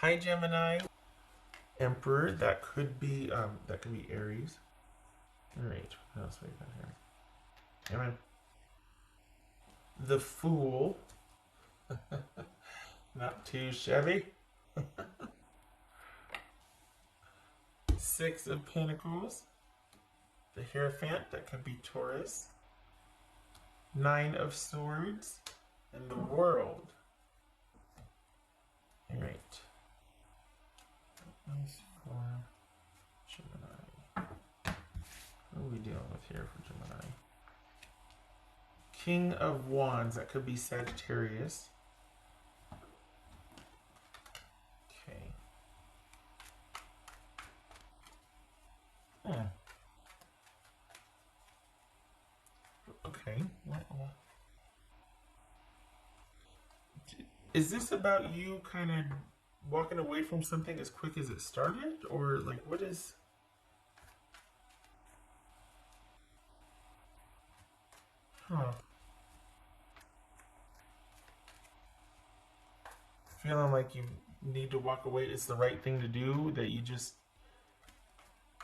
Hi, Gemini. Emperor. That could be Aries. All right. What else we got here? Amen. The Fool. Not too shabby. Six of Pentacles. The Hierophant. That could be Taurus. Nine of Swords. And the World. All right. Nice for Gemini. What are we dealing with here for Gemini? King of Wands. That could be Sagittarius. Okay. Hmm. Okay. Is this about you kind of walking away from something as quick as it started? Or, like, what is. Huh. Feeling like you need to walk away, it's the right thing to do, that you just.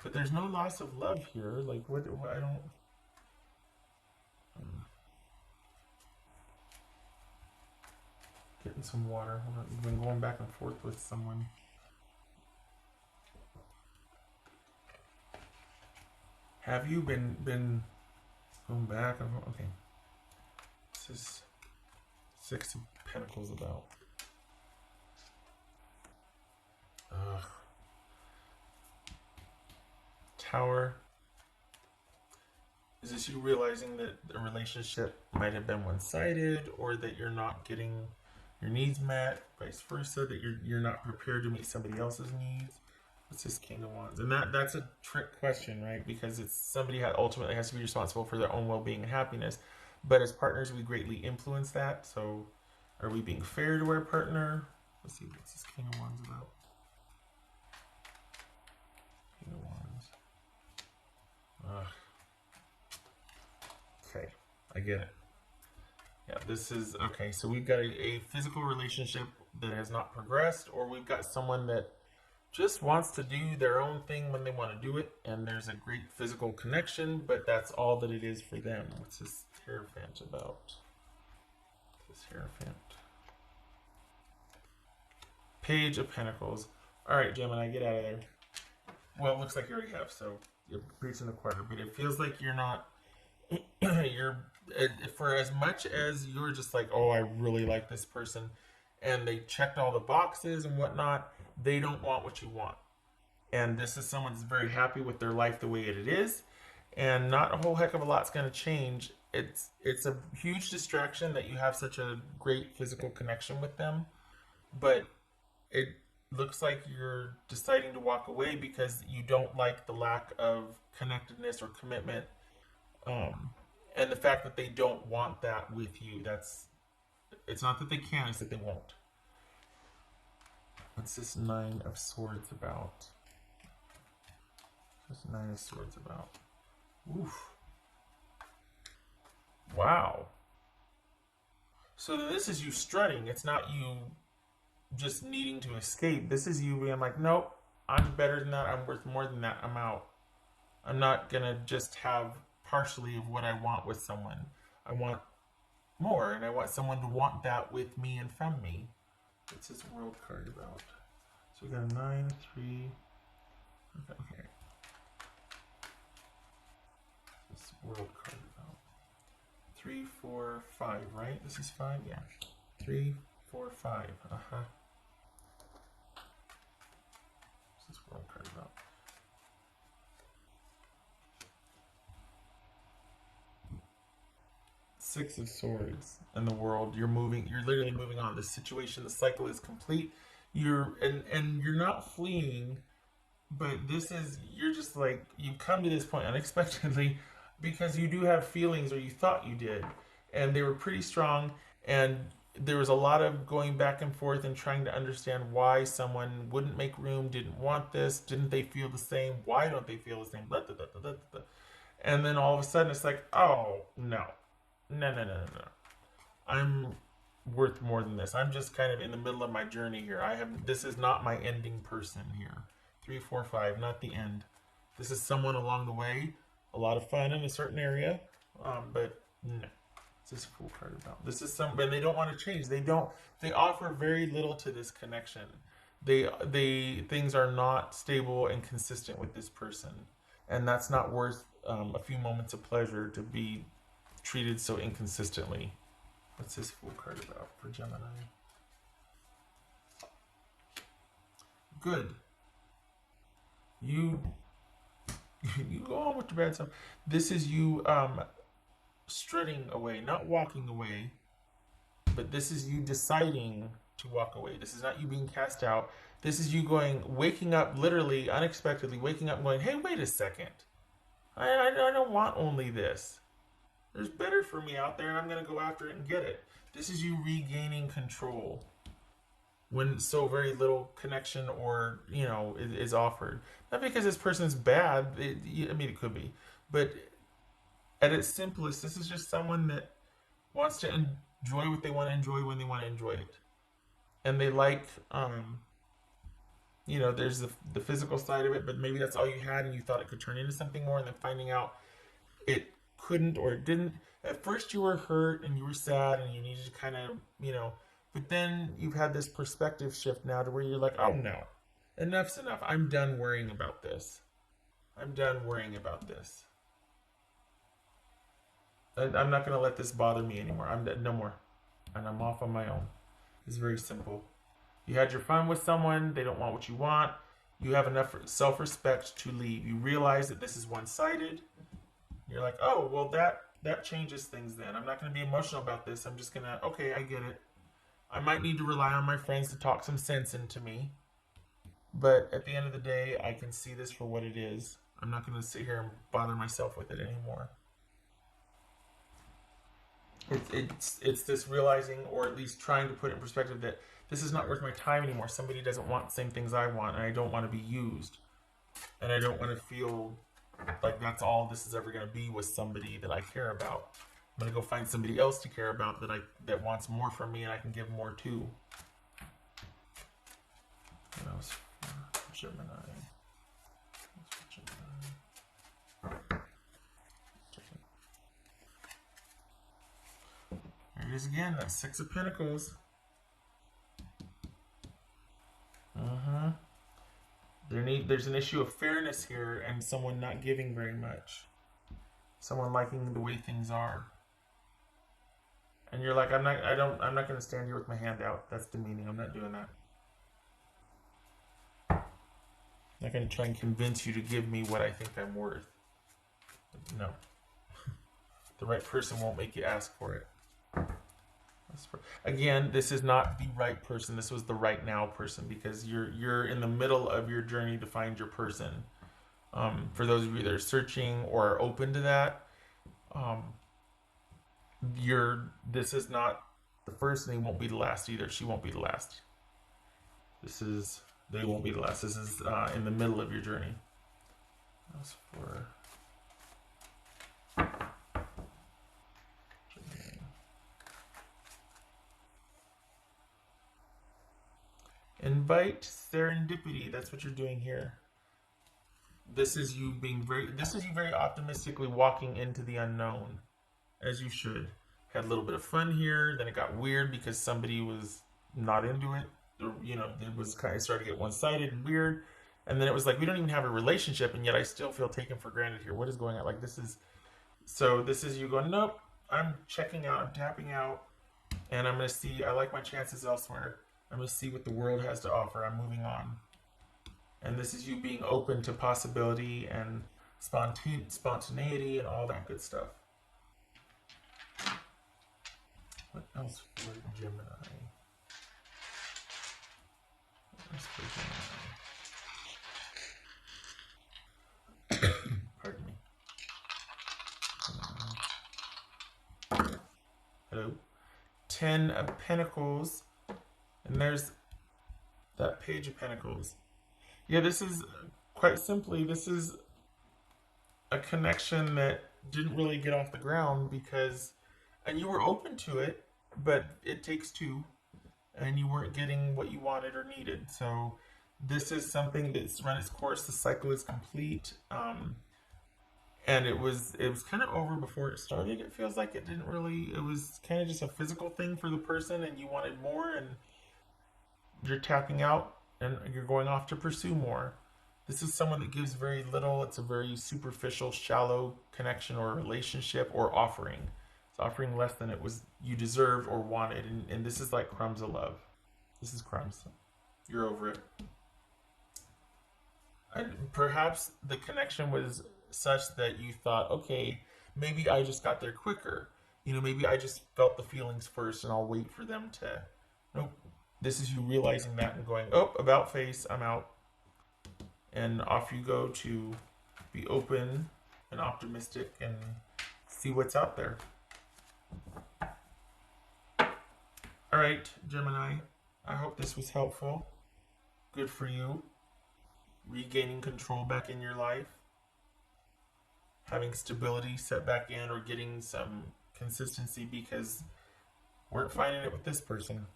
But there's no loss of love here. Like, what I don't. um, Getting some water. Hold on, you've been going back and forth with someone. Have you been going back and forth? Okay. This is Six of Pentacles about. Ugh. Tower. Is this you realizing that the relationship might have been one-sided, or that you're not getting your needs met, vice versa, that you're not prepared to meet somebody else's needs? What's this King of Wands? And that's a trick question, right? Because it's somebody ultimately has to be responsible for their own well-being and happiness. But as partners, we greatly influence that. So, are we being fair to our partner? Let's see, what's this King of Wands about? King of Wands. Ugh. Okay, I get it. Yeah, this is okay. So we've got a physical relationship that has not progressed, or we've got someone that just wants to do their own thing when they want to do it, and there's a great physical connection, but that's all that it is for them. What's this Hierophant about? This Hierophant. Page of Pentacles. All right, Gemini, get out of there. Well, it looks like you already have, so you're preaching the choir, but it feels like you're not. You're for as much as you're just like, oh, I really like this person, and they checked all the boxes and whatnot, they don't want what you want. And this is someone that's very happy with their life the way it is, and not a whole heck of a lot's going to change. It's a huge distraction that you have such a great physical connection with them, but it looks like you're deciding to walk away because you don't like the lack of connectedness or commitment, um, and the fact that they don't want that with you. It's not that they can't, it's that they won't. What's this Nine of Swords about? What's this Nine of Swords about? Oof. Wow. So this is you strutting. It's not you just needing to escape. This is you being like, nope, I'm better than that. I'm worth more than that. I'm out. I'm not going to just have partially of what I want with someone. I want more, and I want someone to want that with me and from me. What's this World card about? So we got a 9, 3. Okay. This World card about 3, 4, 5, right? This is 5, yeah. 3, 4, 5. What's this World card about? Six of Swords and the World. You're literally moving on. The situation, the cycle is complete. And you're not fleeing, but you're just like, you've come to this point unexpectedly because you do have feelings, or you thought you did, and they were pretty strong, and there was a lot of going back and forth and trying to understand why someone wouldn't make room, didn't want this, didn't they feel the same, why don't they feel the same, blah, blah, blah, blah, blah, blah. And then all of a sudden it's like, oh no, no. I'm worth more than this. I'm just kind of in the middle of my journey here. This is not my ending person here. 3, 4, 5, not the end. This is someone along the way. A lot of fun in a certain area, but no. What's this Fool card about? This is and they don't want to change. They offer very little to this connection. Things are not stable and consistent with this person, and that's not worth a few moments of pleasure to be treated so inconsistently. What's this Fool card about for Gemini? Good. You go on with your bad stuff. This is you strutting away, not walking away, but this is you deciding to walk away. This is not you being cast out. This is you waking up literally, unexpectedly, waking up and going, hey, wait a second. I don't want only this. There's better for me out there, and I'm going to go after it and get it. This is you regaining control when so very little connection or, is offered. Not because this person's bad. It could be. But at its simplest, this is just someone that wants to enjoy what they want to enjoy when they want to enjoy it. And they like, there's the physical side of it, but maybe that's all you had and you thought it could turn into something more, and then finding out it couldn't or it didn't. At first you were hurt and you were sad and you needed to kind of, but then you've had this perspective shift now to where you're like, oh no, enough's enough. I'm done worrying about this. I'm done worrying about this. I'm not going to let this bother me anymore. No more. And I'm off on my own. It's very simple. You had your fun with someone. They don't want what you want. You have enough self-respect to leave. You realize that this is one-sided. You're like, oh, well, that changes things then. I'm not going to be emotional about this. I'm just going to, okay, I get it. I might need to rely on my friends to talk some sense into me. But at the end of the day, I can see this for what it is. I'm not going to sit here and bother myself with it anymore. It's this realizing, or at least trying to put it in perspective, that this is not worth my time anymore. Somebody doesn't want the same things I want, and I don't want to be used. And I don't want to feel like that's all this is ever going to be with somebody that I care about. I'm going to go find somebody else to care about that wants more from me and I can give more to. What else for Gemini? There it is again, that Six of Pentacles. There's an issue of fairness here and someone not giving very much. Someone liking the way things are. And you're like, I'm not going to stand here with my hand out. That's demeaning. I'm not doing that. I'm not going to try and convince you to give me what I think I'm worth. No. The right person won't make you ask for it. Again, this is not the right person. This was the right now person, because you're in the middle of your journey to find your person. For those of you that are searching or are open to that, this is not the first, and he won't be the last either. She won't be the last. They won't be the last. This is in the middle of your journey. That's for invite serendipity. That's what you're doing here. This is you very optimistically walking into the unknown, as you should. Had a little bit of fun here, then it got weird because somebody was not into it. It was kind of started to get one-sided and weird. And then it was like, we don't even have a relationship, and yet I still feel taken for granted here. What is going on? Like, this is you going, nope, I'm checking out, I'm tapping out, and I'm going to see, I like my chances elsewhere. I'm going to see what the world has to offer. I'm moving on. And this is you being open to possibility and spontaneity and all that good stuff. What else for Gemini? Pardon me. Hello. 10 of Pentacles. And there's that Page of Pentacles. Yeah, this is, quite simply, this is a connection that didn't really get off the ground and you were open to it, but it takes two, and you weren't getting what you wanted or needed. So this is something that's run its course. The cycle is complete. And it was kind of over before it started. It feels like it didn't really. It was kind of just a physical thing for the person, and you wanted more, and you're tapping out, and you're going off to pursue more. This is someone that gives very little. It's a very superficial, shallow connection or relationship or offering. It's offering less than it was you deserved or wanted, and this is like crumbs of love. This is crumbs. You're over it. And perhaps the connection was such that you thought, okay, maybe I just got there quicker. Maybe I just felt the feelings first and I'll wait for them to. Nope. This is you realizing that and going, oh, about face, I'm out. And off you go to be open and optimistic and see what's out there. All right, Gemini, I hope this was helpful. Good for you. Regaining control back in your life. Having stability set back in, or getting some consistency because weren't finding it with this person.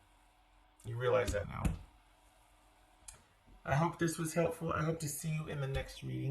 You realize that now. I hope this was helpful. I hope to see you in the next reading.